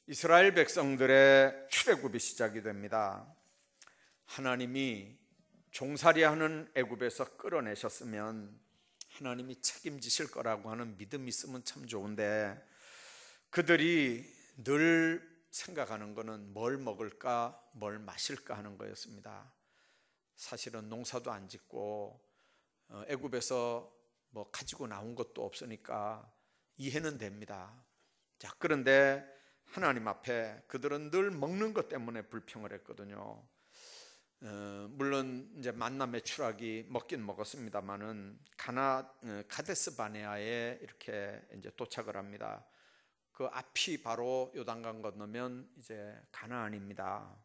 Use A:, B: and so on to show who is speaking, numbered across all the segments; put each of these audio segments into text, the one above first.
A: 이스라엘 백성들의 출애굽이 시작이 됩니다. 하나님이 종살이하는 애굽에서 끌어내셨으면 하나님이 책임지실 거라고 하는 믿음이 있으면 참 좋은데, 그들이 늘 생각하는 것은 뭘 먹을까 뭘 마실까 하는 거였습니다. 사실은 농사도 안 짓고 애굽에서 뭐 가지고 나온 것도 없으니까 이해는 됩니다. 자, 그런데 하나님 앞에 그들은 늘 먹는 것 때문에 불평을 했거든요. 물론 이제 만나 메추라기 먹긴 먹었습니다만은 가데스 바네아에 이렇게 이제 도착을 합니다. 그 앞이 바로 요단강 건너면 이제 가나안입니다.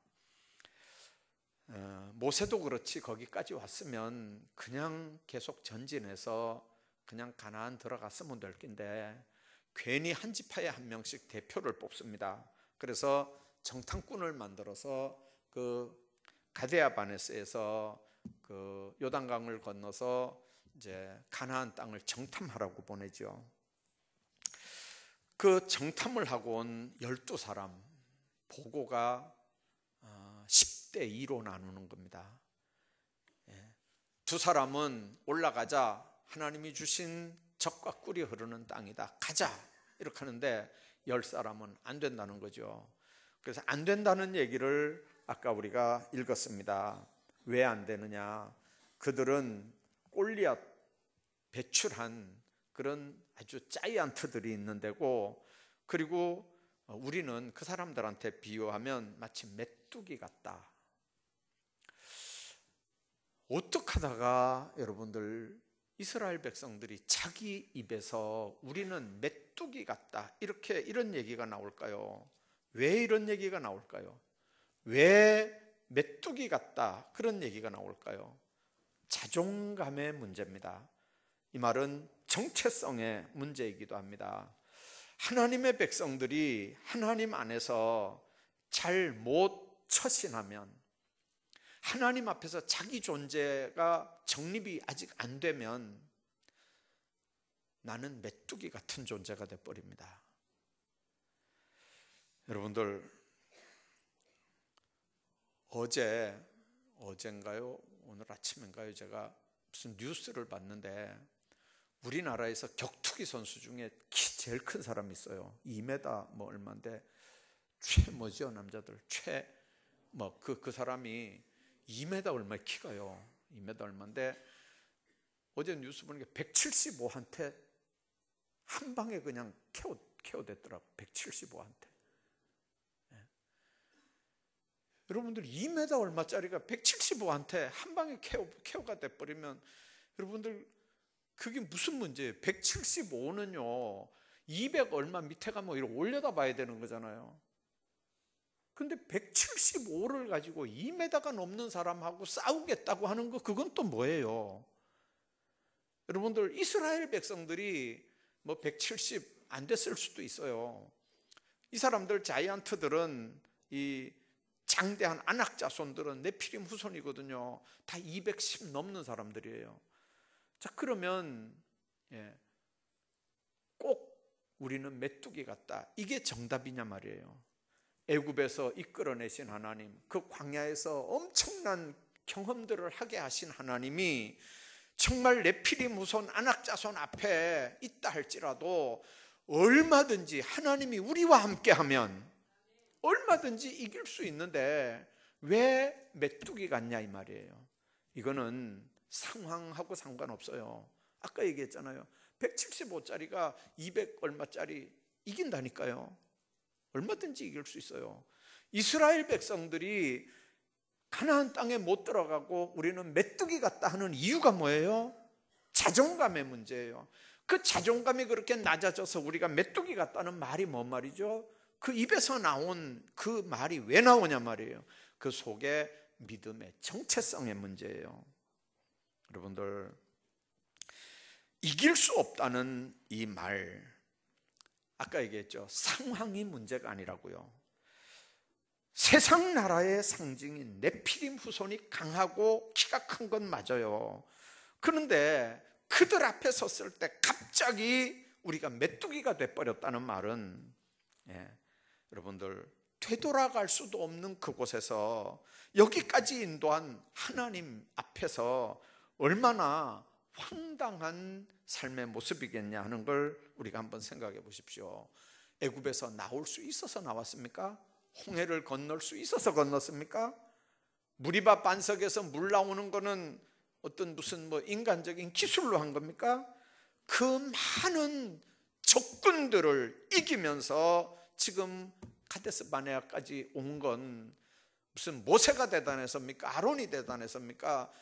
A: 모세도 그렇지 거기까지 왔으면 그냥 계속 전진해서 그냥 가나안 들어갔으면 될 텐데 괜히 한 지파에 한 명씩 대표를 뽑습니다. 그래서 정탐꾼을 만들어서 그 가데아 바네스에서 그 요단강을 건너서 이제 가나안 땅을 정탐하라고 보내죠. 그 정탐을 하고 온 12사람 보고가 10대 2로 나누는 겁니다. 두 사람은 올라가자 하나님이 주신 적과 꿀이 흐르는 땅이다, 가자 이렇게 하는데 10사람은 안 된다는 거죠. 그래서 안 된다는 얘기를 아까 우리가 읽었습니다. 왜 안 되느냐? 그들은 골리앗 배출한 그런 아주 자이언트들이 있는 데고, 그리고 우리는 그 사람들한테 비유하면 마치 메뚜기 같다. 어떻게 하다가 여러분들 이스라엘 백성들이 자기 입에서 우리는 메뚜기 같다 이런 얘기가 나올까요? 왜 이런 얘기가 나올까요? 왜 메뚜기 같다 그런 얘기가 나올까요? 자존감의 문제입니다. 이 말은 정체성의 문제이기도 합니다. 하나님의 백성들이 하나님 안에서 잘 못 처신하면, 하나님 앞에서 자기 존재가 정립이 아직 안 되면 나는 메뚜기 같은 존재가 돼버립니다. 여러분들, 어젠가요? 오늘 아침인가요? 제가 무슨 뉴스를 봤는데 우리나라에서 격투기 선수 중에 키 제일 큰 사람이 있어요. 2m 뭐 얼마인데 뭐죠 남자들 그 사람이 2m 얼마의 키가요. 2m 얼마인데 어제 뉴스 보니까 175한테 한 방에 그냥 KO 됐더라고. 175한테. 여러분들 2m 얼마짜리가 175한테 한 방에 KO가 돼버리면 여러분들 그게 무슨 문제예요? 175는요 200 얼마 밑에 가면 이렇게 올려다 봐야 되는 거잖아요. 근데 175를 가지고 2m가 넘는 사람하고 싸우겠다고 하는 거, 그건 또 뭐예요? 여러분들 이스라엘 백성들이 뭐 170 안 됐을 수도 있어요. 이 사람들 자이언트들은, 이 장대한 아낙 자손들은 네피림 후손이거든요. 다 210 넘는 사람들이에요. 자, 그러면 꼭 우리는 메뚜기 같다, 이게 정답이냐 말이에요. 애굽에서 이끌어내신 하나님, 그 광야에서 엄청난 경험들을 하게 하신 하나님이 정말 네피림 후손 아낙 자손 앞에 있다 할지라도 얼마든지 하나님이 우리와 함께하면 얼마든지 이길 수 있는데 왜 메뚜기 같냐 이 말이에요. 이거는 상황하고 상관없어요. 아까 얘기했잖아요. 175짜리가 200 얼마짜리 이긴다니까요. 얼마든지 이길 수 있어요. 이스라엘 백성들이 가나안 땅에 못 들어가고 우리는 메뚜기 같다 하는 이유가 뭐예요? 자존감의 문제예요. 그 자존감이 그렇게 낮아져서 우리가 메뚜기 같다는 말이 뭔 말이죠? 그 입에서 나온 그 말이 왜 나오냐 말이에요. 그 속에 믿음의 정체성의 문제예요. 여러분들, 이길 수 없다는 이 말, 아까 얘기했죠. 상황이 문제가 아니라고요. 세상 나라의 상징인 네피림 후손이 강하고 키가 큰 건 맞아요. 그런데 그들 앞에 섰을 때 갑자기 우리가 메뚜기가 돼버렸다는 말은 여러분들 되돌아갈 수도 없는 그곳에서 여기까지 인도한 하나님 앞에서 얼마나 황당한 삶의 모습이겠냐 하는 걸 우리가 한번 생각해 보십시오. 애굽에서 나올 수 있어서 나왔습니까? 홍해를 건널 수 있어서 건넜습니까? 무리밥 반석에서 물 나오는 거는 어떤 무슨 인간적인 기술로 한 겁니까? 그 많은 적군들을 이기면서 지금 카데스 바네아까지 온 건 무슨 모세가 대단했습니까? 아론이 대단했습니까?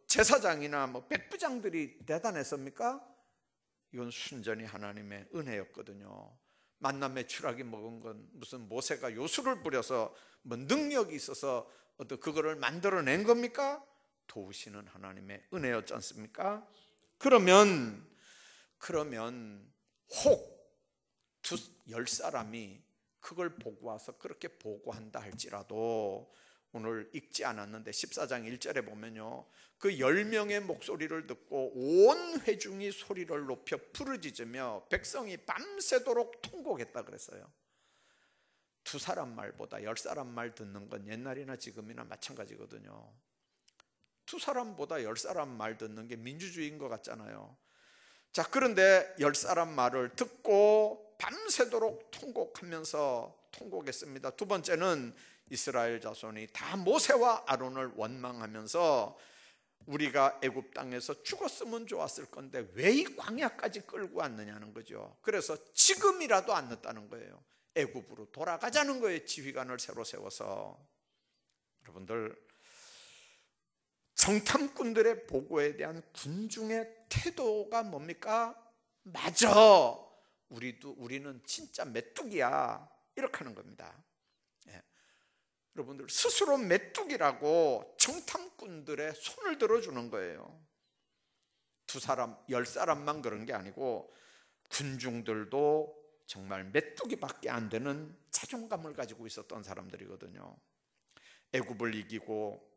A: 제사장이나 백부장들이 대단했습니까? 이건 순전히 하나님의 은혜였거든요. 만남의 추락이 먹은 건 무슨 모세가 요술을 부려서 능력이 있어서 그거를 만들어낸 겁니까? 도우시는 하나님의 은혜였지 않습니까? 그러면 혹 10사람이 그걸 보고 와서 그렇게 보고한다 할지라도 오늘 읽지 않았는데 14장 1절에 보면요, 그 10명의 목소리를 듣고 온 회중이 소리를 높여 부르짖으며 백성이 밤새도록 통곡했다 그랬어요. 2사람 말보다 10사람 말 듣는 건 옛날이나 지금이나 마찬가지거든요. 2사람보다 10사람 말 듣는 게 민주주의인 것 같잖아요. 자, 그런데 10사람 말을 듣고 밤새도록 통곡했습니다. 두 번째는 이스라엘 자손이 다 모세와 아론을 원망하면서 우리가 애굽 땅에서 죽었으면 좋았을 건데 왜 이 광야까지 끌고 왔느냐는 거죠. 그래서 지금이라도 안 늦다는 거예요. 애굽으로 돌아가자는 거예요. 지휘관을 새로 세워서. 여러분들, 정탐꾼들의 보고에 대한 군중의 태도가 뭡니까? 맞아, 우리는 진짜 메뚜기야, 이렇게 하는 겁니다. 여러분들, 스스로 메뚜기라고 정탐꾼들의 손을 들어주는 거예요. 10사람만 그런 게 아니고 군중들도 정말 메뚜기밖에 안 되는 자존감을 가지고 있었던 사람들이거든요. 애굽을 이기고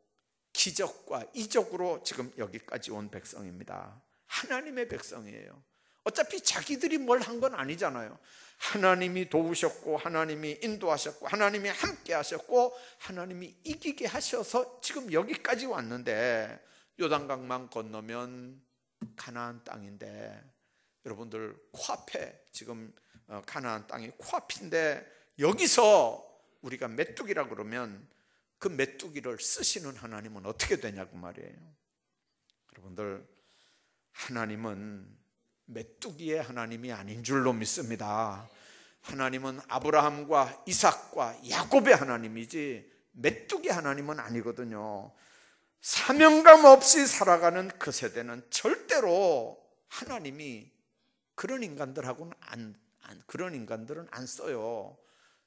A: 기적과 이적으로 지금 여기까지 온 백성입니다. 하나님의 백성이에요. 어차피 자기들이 뭘 한 건 아니잖아요. 하나님이 도우셨고 하나님이 인도하셨고 하나님이 함께 하셨고 하나님이 이기게 하셔서 지금 여기까지 왔는데, 요단강만 건너면 가나안 땅인데, 여러분들 코앞에 지금 가나안 땅이 코앞인데 여기서 우리가 메뚜기라 그러면 그 메뚜기를 쓰시는 하나님은 어떻게 되냐고 말이에요. 여러분들, 하나님은 메뚜기의 하나님이 아닌 줄로 믿습니다. 하나님은 아브라함과 이삭과 야곱의 하나님이지 메뚜기 하나님은 아니거든요. 사명감 없이 살아가는 그 세대는 절대로 하나님이 그런 인간들은 안 써요.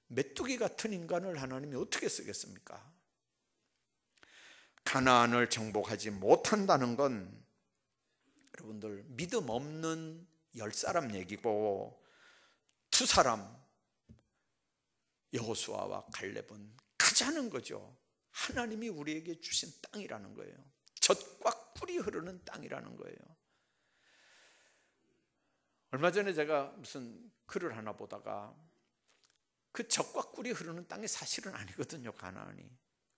A: 메뚜기 같은 인간을 하나님이 어떻게 쓰겠습니까? 가나안을 정복하지 못한다는 건 여러분들 믿음 없는 10사람 얘기고, 2사람 여호수아와 갈렙은 가자는 거죠. 하나님이 우리에게 주신 땅이라는 거예요. 젖과 꿀이 흐르는 땅이라는 거예요. 얼마 전에 제가 무슨 글을 하나 보다가 그 젖과 꿀이 흐르는 땅이 사실은 아니거든요. 가나안이.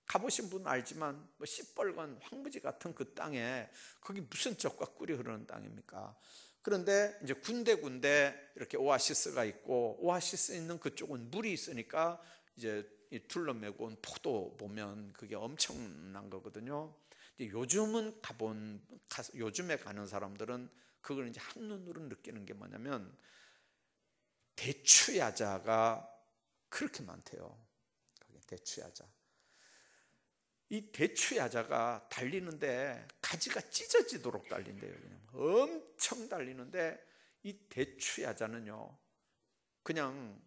A: 가보신 분은 알지만 시뻘건 황무지 같은 그 땅에 거기 무슨 젖과 꿀이 흐르는 땅입니까? 그런데 이제 군데 이렇게 오아시스가 있고, 오아시스 있는 그쪽은 물이 있으니까 이제 둘러매고 온 포도 보면 그게 엄청난 거거든요. 요즘에 가는 사람들은 그걸 이제 한눈으로 느끼는 게 뭐냐면 대추야자가 그렇게 많대요. 대추야자. 이 대추야자가 달리는데 가지가 찢어지도록 달린대요. 엄청 달리는데 이 대추야자는요, 그냥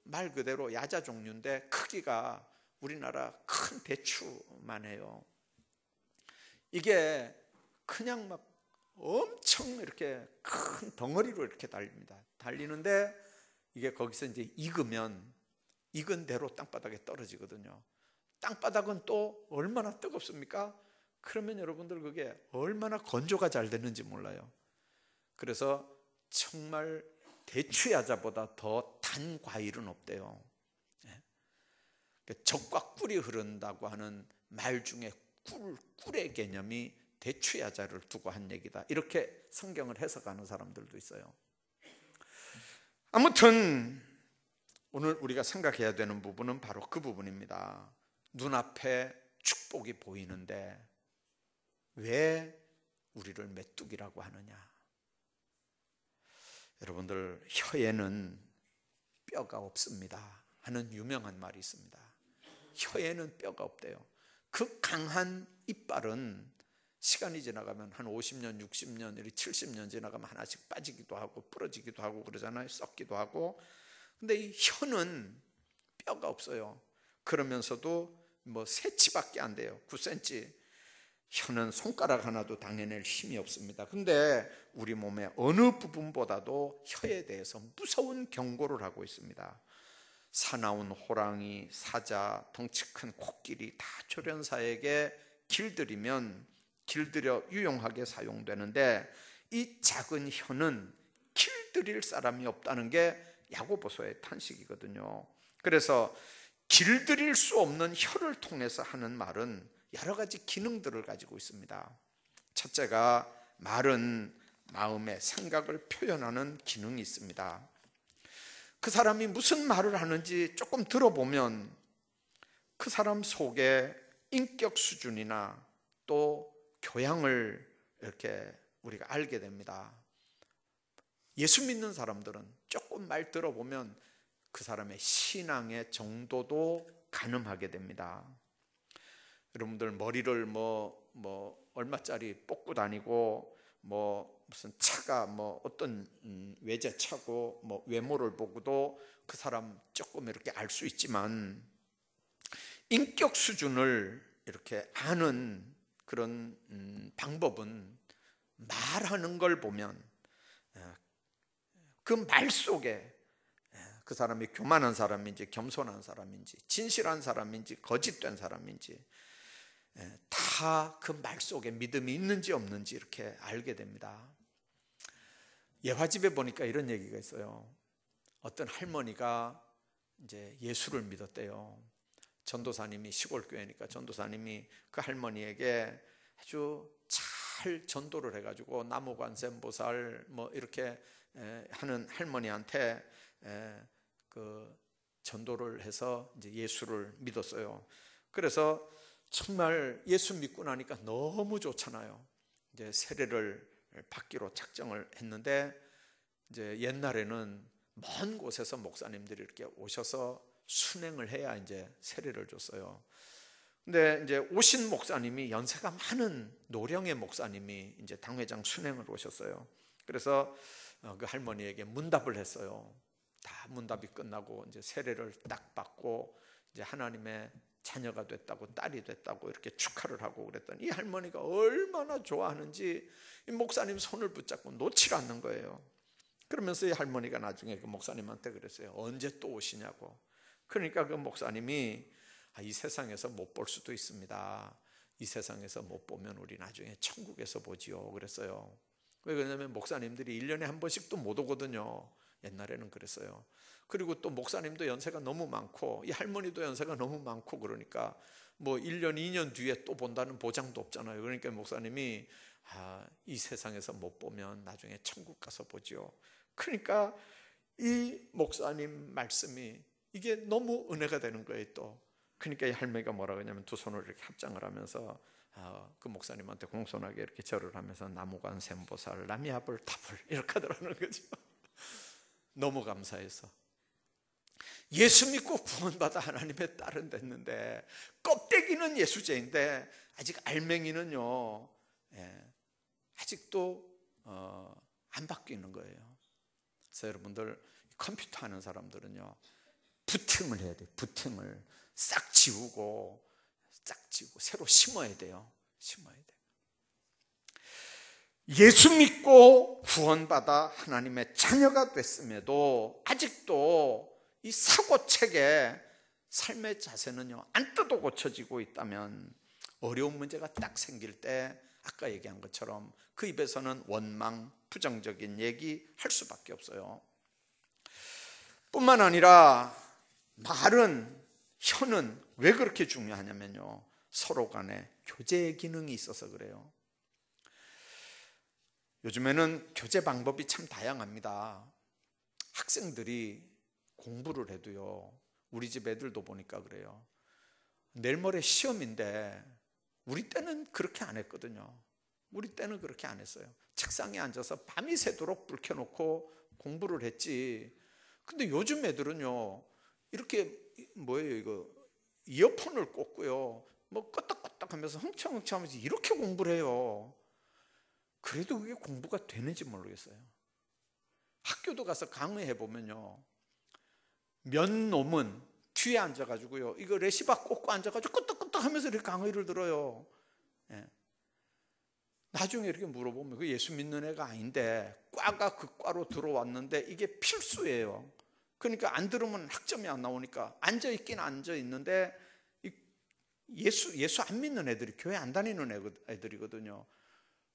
A: 말 그대로 야자 종류인데 크기가 우리나라 큰 대추만 해요. 이게 그냥 막 엄청 이렇게 큰 덩어리로 이렇게 달립니다. 달리는데 이게 거기서 이제 익은 대로 땅바닥에 떨어지거든요. 땅바닥은 또 얼마나 뜨겁습니까? 그러면 여러분들 그게 얼마나 건조가 잘 되는지 몰라요. 그래서 정말 대추야자보다 더 단 과일은 없대요. 적과 꿀이 흐른다고 하는 말 중에 꿀의 개념이 대추야자를 두고 한 얘기다, 이렇게 성경을 해석하는 사람들도 있어요. 아무튼 오늘 우리가 생각해야 되는 부분은 바로 그 부분입니다. 눈앞에 축복이 보이는데 왜 우리를 메뚜기라고 하느냐? 여러분들, 혀에는 뼈가 없습니다 하는 유명한 말이 있습니다. 혀에는 뼈가 없대요. 그 강한 이빨은 시간이 지나가면 한 50년, 60년, 70년 지나가면 하나씩 빠지기도 하고 부러지기도 하고 그러잖아요. 썩기도 하고. 근데 이 혀는 뼈가 없어요. 그러면서도 뭐 세치밖에 안 돼요. 9cm. 혀는 손가락 하나도 당해낼 힘이 없습니다. 근데 우리 몸의 어느 부분보다도 혀에 대해서 무서운 경고를 하고 있습니다. 사나운 호랑이, 사자, 덩치 큰 코끼리 다 조련사에게 길들여 유용하게 사용되는데, 이 작은 혀는 길들일 사람이 없다는 게 야고보서의 탄식이거든요. 그래서 길들일 수 없는 혀를 통해서 하는 말은 여러 가지 기능들을 가지고 있습니다. 첫째가, 말은 마음의 생각을 표현하는 기능이 있습니다. 그 사람이 무슨 말을 하는지 조금 들어보면 그 사람 속에 인격 수준이나 또 교양을 이렇게 우리가 알게 됩니다. 예수 믿는 사람들은 조금 말 들어보면 그 사람의 신앙의 정도도 가늠하게 됩니다. 여러분들 머리를 얼마짜리 뽑고 다니고 무슨 차가 어떤 외제차고 외모를 보고도 그 사람 조금 이렇게 알 수 있지만, 인격 수준을 이렇게 아는 그런 방법은 말하는 걸 보면 그 말 속에 그 사람이 교만한 사람인지 겸손한 사람인지 진실한 사람인지 거짓된 사람인지 다 그 말 속에 믿음이 있는지 없는지 이렇게 알게 됩니다. 예화집에 보니까 이런 얘기가 있어요. 어떤 할머니가 이제 예수를 믿었대요. 전도사님이, 시골 교회니까 전도사님이 그 할머니에게 아주 잘 전도를 해가지고 나무관세음보살 이렇게 하는 할머니한테 그 전도를 해서 이제 예수를 믿었어요. 그래서 정말 예수 믿고 나니까 너무 좋잖아요. 이제 세례를 받기로 작정을 했는데, 이제 옛날에는 먼 곳에서 목사님들이 이렇게 오셔서 순행을 해야 이제 세례를 줬어요. 근데 이제 오신 목사님이 연세가 많은 노령의 목사님이 이제 당회장 순행을 오셨어요. 그래서 그 할머니에게 문답을 했어요. 다 문답이 끝나고 이제 세례를 딱 받고 이제 하나님의 자녀가 됐다고, 딸이 됐다고 이렇게 축하를 하고 그랬더니 이 할머니가 얼마나 좋아하는지 이 목사님 손을 붙잡고 놓질 않는 거예요. 그러면서 이 할머니가 나중에 그 목사님한테 그랬어요. 언제 또 오시냐고. 그러니까 그 목사님이 이 세상에서 못 볼 수도 있습니다. 이 세상에서 못 보면 우리 나중에 천국에서 보지요 그랬어요. 왜 그러냐면 목사님들이 1년에 한 번씩도 못 오거든요. 옛날에는 그랬어요. 그리고 또 목사님도 연세가 너무 많고 이 할머니도 연세가 너무 많고 그러니까 1년 2년 뒤에 또 본다는 보장도 없잖아요. 그러니까 목사님이 이 세상에서 못 보면 나중에 천국 가서 보지요. 그러니까 이 목사님 말씀이 이게 너무 은혜가 되는 거예요. 또 그러니까 이 할머니가 뭐라고 하냐면 두 손을 이렇게 합장을 하면서 그 목사님한테 공손하게 이렇게 절을 하면서 나무관 샘보살 남이압을 탑을 이렇게 하더라는 거죠. 너무 감사해서 예수 믿고 구원받아 하나님의 딸은 됐는데 껍데기는 예수제인데 아직 알맹이는요 아직도 안 바뀌는 거예요. 그래서 여러분들 컴퓨터 하는 사람들은요 부팅을 해야 돼요. 부팅을 싹 지우고 새로 심어야 돼요. 예수 믿고 구원받아 하나님의 자녀가 됐음에도 아직도 이 사고책의 삶의 자세는요 안 뜯어 고쳐지고 있다면 어려운 문제가 딱 생길 때 아까 얘기한 것처럼 그 입에서는 원망, 부정적인 얘기 할 수밖에 없어요. 뿐만 아니라 말은, 혀는 왜 그렇게 중요하냐면요, 서로 간에 교제 기능이 있어서 그래요. 요즘에는 교제 방법이 참 다양합니다. 학생들이 공부를 해도요, 우리 집 애들도 보니까 그래요. 내일 모레 시험인데 우리 때는 그렇게 안 했거든요. 우리 때는 그렇게 안 했어요. 책상에 앉아서 밤이 새도록 불 켜놓고 공부를 했지. 근데 요즘 애들은요, 이렇게 뭐예요, 이거 이어폰을 꽂고요, 뭐 껐덕껐덕 하면서 흥청흥청 하면서 이렇게 공부를 해요. 그래도 그게 공부가 되는지 모르겠어요. 학교도 가서 강의해 보면요, 면 놈은 뒤에 앉아가지고요, 이거 레시바 꽂고 앉아가지고 끄떡끄떡 하면서 이렇게 강의를 들어요. 예. 나중에 이렇게 물어보면 그 예수 믿는 애가 아닌데 과가 그 과로 들어왔는데 이게 필수예요. 그러니까 안 들으면 학점이 안 나오니까 앉아있긴 앉아있는데, 예수 안 믿는 애들이, 교회 안 다니는 애들이거든요.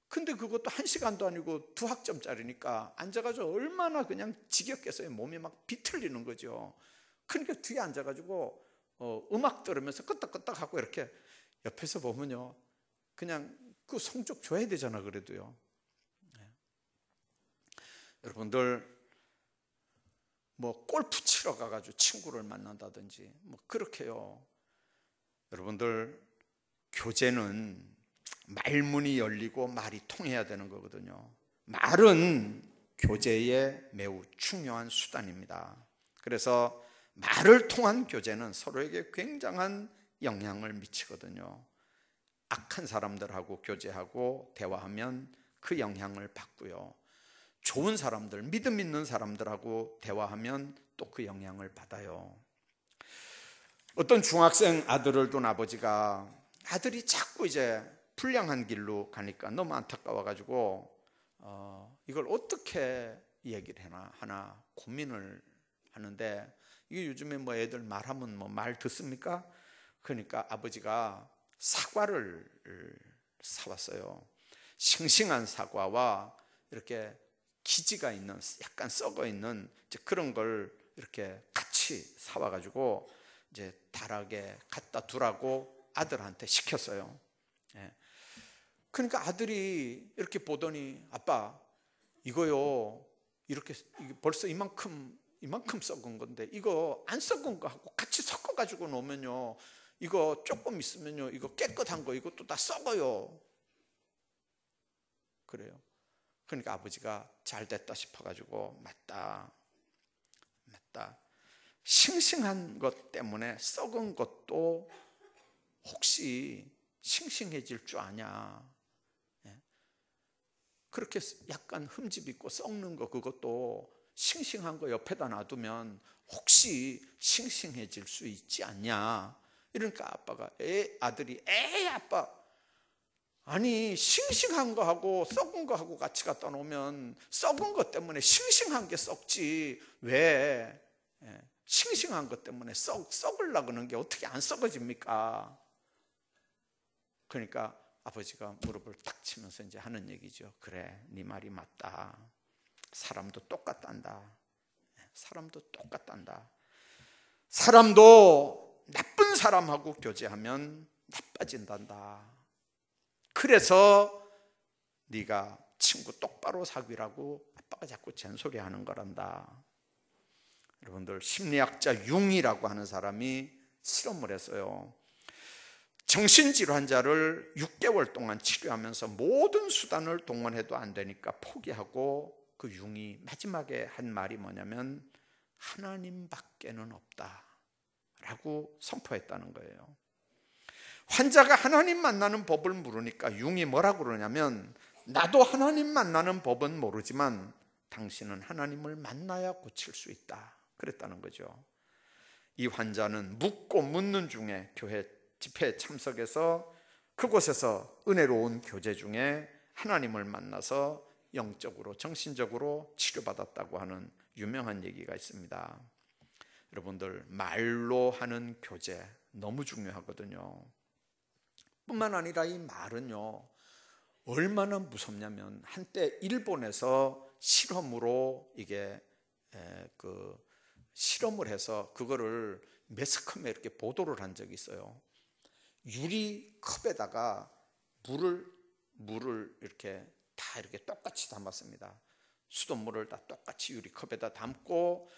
A: 근데 그것도 1시간도 아니고 2학점짜리니까 앉아가지고 얼마나 그냥 지겹겠어요. 몸이 막 비틀리는 거죠. 그러니까 뒤에 앉아가지고 음악 들으면서 끄떡끄떡 하고 이렇게 옆에서 보면요, 그냥 그 성적 줘야 되잖아, 그래도요. 네. 여러분들 뭐 골프 치러 가가지고 친구를 만난다든지 뭐 그렇게요. 여러분들 교제는 말문이 열리고 말이 통해야 되는 거거든요. 말은 교제에 매우 중요한 수단입니다. 그래서 말을 통한 교제는 서로에게 굉장한 영향을 미치거든요. 악한 사람들하고 교제하고 대화하면 그 영향을 받고요, 좋은 사람들, 믿음 있는 사람들하고 대화하면 또 그 영향을 받아요. 어떤 중학생 아들을 둔 아버지가, 아들이 자꾸 이제 불량한 길로 가니까 너무 안타까워가지고 이걸 어떻게 얘기를 하나 고민을 하는데, 이게 요즘에 뭐 애들 말하면 뭐 말 듣습니까? 그러니까 아버지가 사과를 사왔어요. 싱싱한 사과와 이렇게 기지가 있는, 약간 썩어 있는 그런 걸 이렇게 같이 사와가지고 이제 다락에 갖다 두라고 아들한테 시켰어요. 예. 그러니까 아들이 이렇게 보더니, 아빠 이거요, 이렇게 벌써 이만큼 썩은 건데 이거 안 썩은 거하고 같이 섞어가지고 놓으면요, 이거 조금 있으면요, 이거 깨끗한 거 이것도 다 썩어요. 그래요. 그러니까 아버지가 잘 됐다 싶어가지고, 맞다. 싱싱한 것 때문에 썩은 것도 혹시 싱싱해질 줄 아냐. 그렇게 약간 흠집 있고 썩는 거, 그것도 싱싱한 거 옆에다 놔두면 혹시 싱싱해질 수 있지 않냐. 이러니까 아빠가, 아들이 아빠, 아니 싱싱한 거하고 썩은 거하고 같이 갖다 놓으면 썩은 것 때문에 싱싱한 게 썩지, 왜 싱싱한 것 때문에 썩으려고 그러는 게 어떻게 안 썩어집니까? 그러니까 아버지가 무릎을 탁 치면서 이제 하는 얘기죠. 그래, 네 말이 맞다. 사람도 똑같단다. 사람도 나쁜 사람하고 교제하면 나빠진단다. 그래서 네가 친구 똑바로 사귀라고 아빠가 자꾸 잔소리하는 거란다. 여러분들, 심리학자 융이라고 하는 사람이 실험을 했어요. 정신질환자를 6개월 동안 치료하면서 모든 수단을 동원해도 안 되니까 포기하고, 그 융이 마지막에 한 말이 뭐냐면 하나님밖에는 없다 라고 선포했다는 거예요. 환자가 하나님 만나는 법을 물으니까 융이 뭐라고 그러냐면, 나도 하나님 만나는 법은 모르지만 당신은 하나님을 만나야 고칠 수 있다 그랬다는 거죠. 이 환자는 묻고 묻는 중에 교회 집회에 참석해서 그곳에서 은혜로운 교제 중에 하나님을 만나서 영적으로 정신적으로 치료받았다고 하는 유명한 얘기가 있습니다. 여러분들, 말로 하는 교제 너무 중요하거든요. 뿐만 아니라 이 말은요, 얼마나 무섭냐면, 한때 일본에서 실험으로 이게 실험을 해서 그거를 매스컴에 이렇게 보도를 한 적이 있어요. 유리컵에다가 물을 이렇게 다 이렇게 똑같이 담았습니다. 수돗물을 다 똑같이 유리컵에다 담고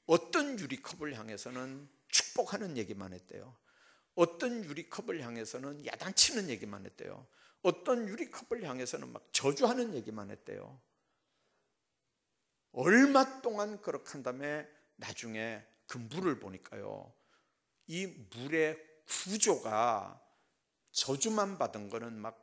A: 어떤 유리컵을 향해서는 축복하는 얘기만 했대요. 어떤 유리컵을 향해서는 야단치는 얘기만 했대요. 어떤 유리컵을 향해서는 막 저주하는 얘기만 했대요. 얼마 동안 그렇게 한 다음에 나중에 그 물을 보니까요, 이 물의 구조가 저주만 받은 거는 막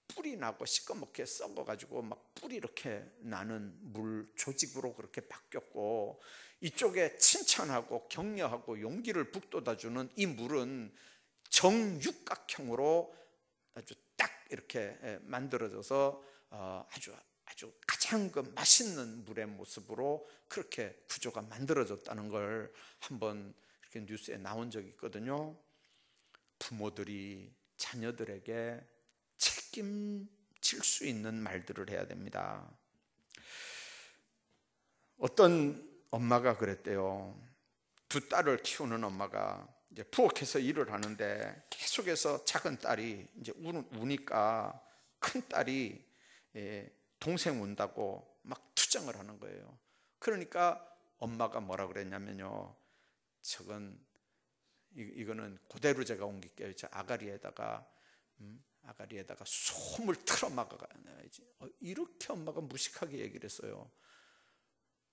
A: 뿔이 나고 시꺼멓게 썩어가지고 막 뿔이 이렇게 나는 물 조직으로 그렇게 바뀌었고, 이쪽에 칭찬하고 격려하고 용기를 북돋아주는 이 물은 정육각형으로 아주 딱 이렇게 만들어져서 아주 가장 그 맛있는 물의 모습으로 그렇게 구조가 만들어졌다는 걸 한번 이렇게 뉴스에 나온 적이 있거든요. 부모들이 자녀들에게 책임질 수 있는 말들을 해야 됩니다. 어떤 엄마가 그랬대요. 두 딸을 키우는 엄마가 이제 부엌에서 일을 하는데 계속해서 작은 딸이 이제 우니까 큰 딸이 동생 운다고 막 투정을 하는 거예요. 그러니까 엄마가 뭐라 그랬냐면요, 이거는 그대로 제가 옮길게요. 저 아가리에다가 솜을 틀어 막아야지. 이렇게 엄마가 무식하게 얘기를 했어요.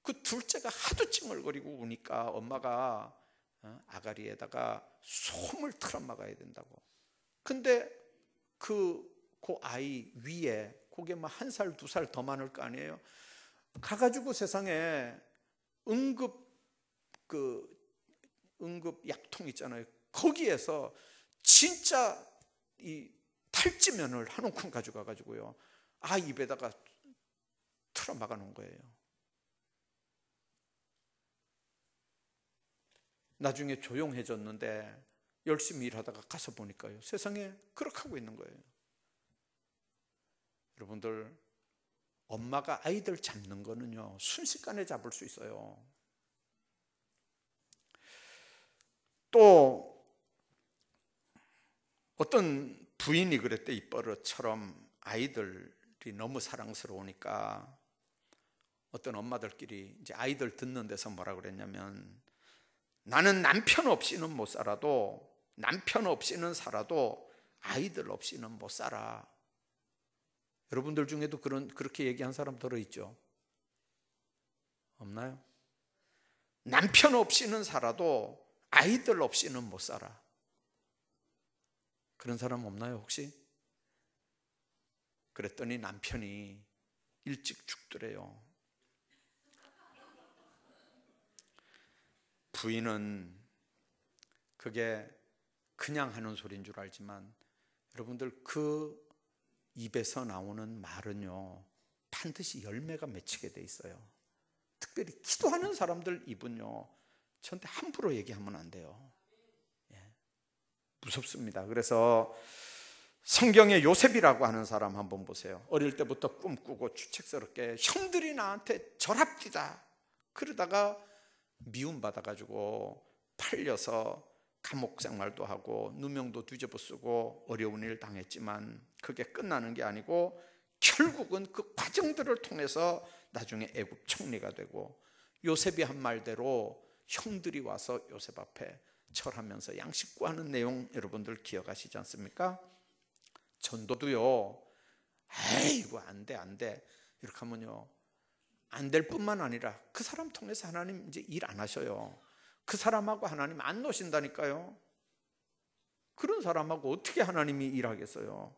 A: 그 둘째가 하도 찡얼거리고 우니까 엄마가 아가리에다가 솜을 틀어 막아야 된다고. 근데 그 아이 위에 그게 뭐 1살 2살 더 많을 거 아니에요. 가가지고 세상에 응급 약통 있잖아요. 거기에서 진짜 이 탈지면을 한 움큼 가져가가지고요, 아이 입에다가 틀어 막아 놓은 거예요. 나중에 조용해졌는데 열심히 일하다가 가서 보니까요, 세상에 그렇게 하고 있는 거예요. 여러분들, 엄마가 아이들 잡는 거는요, 순식간에 잡을 수 있어요. 또 어떤 부인이 그랬대. 입버릇처럼 아이들이 너무 사랑스러우니까 어떤 엄마들끼리 이제 아이들 듣는 데서 뭐라 그랬냐면, 나는 남편 없이는 못 살아도, 남편 없이는 살아도 아이들 없이는 못 살아. 여러분들 중에도 그렇게 얘기한 사람 들어있죠? 없나요? 남편 없이는 살아도 아이들 없이는 못 살아. 그런 사람 없나요 혹시? 그랬더니 남편이 일찍 죽더래요. 부인은 그게 그냥 하는 소리인 줄 알지만, 여러분들 그 입에서 나오는 말은요, 반드시 열매가 맺히게 돼 있어요. 특별히 기도하는 사람들 입은요, 저한테 함부로 얘기하면 안 돼요. 무섭습니다. 그래서 성경의 요셉이라고 하는 사람 한번 보세요. 어릴 때부터 꿈꾸고 주책스럽게 형들이 나한테 절합디다 그러다가 미움받아가지고 팔려서 감옥 생활도 하고 누명도 뒤집어 쓰고 어려운 일 당했지만 그게 끝나는 게 아니고 결국은 그 과정들을 통해서 나중에 애굽 총리가 되고, 요셉이 한 말대로 형들이 와서 요셉 앞에 절하면서 양식 구하는 내용 여러분들 기억하시지 않습니까? 전도도요, 에이구 안돼 이렇게 하면요 안 될 뿐만 아니라 그 사람 통해서 하나님 이제 일 안 하셔요. 그 사람하고 하나님 안 노신다니까요. 그런 사람하고 어떻게 하나님이 일하겠어요?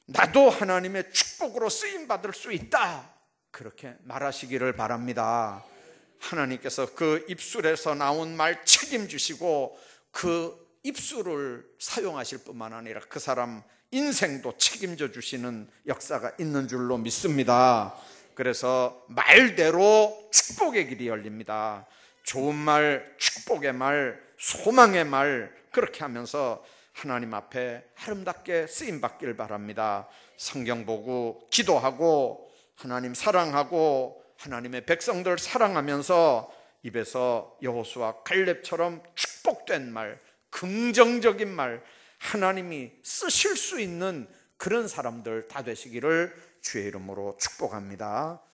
A: 나도 하나님의 축복으로 쓰임 받을 수 있다, 그렇게 말하시기를 바랍니다. 하나님께서 그 입술에서 나온 말 책임지시고 그 입술을 사용하실 뿐만 아니라 그 사람 인생도 책임져 주시는 역사가 있는 줄로 믿습니다. 그래서 말대로 축복의 길이 열립니다. 좋은 말, 축복의 말, 소망의 말, 그렇게 하면서 하나님 앞에 아름답게 쓰임받길 바랍니다. 성경 보고 기도하고 하나님 사랑하고 하나님의 백성들 사랑하면서 입에서 여호수아 갈렙처럼 축복된 말, 긍정적인 말, 하나님이 쓰실 수 있는 그런 사람들 다 되시기를 주의 이름으로 축복합니다.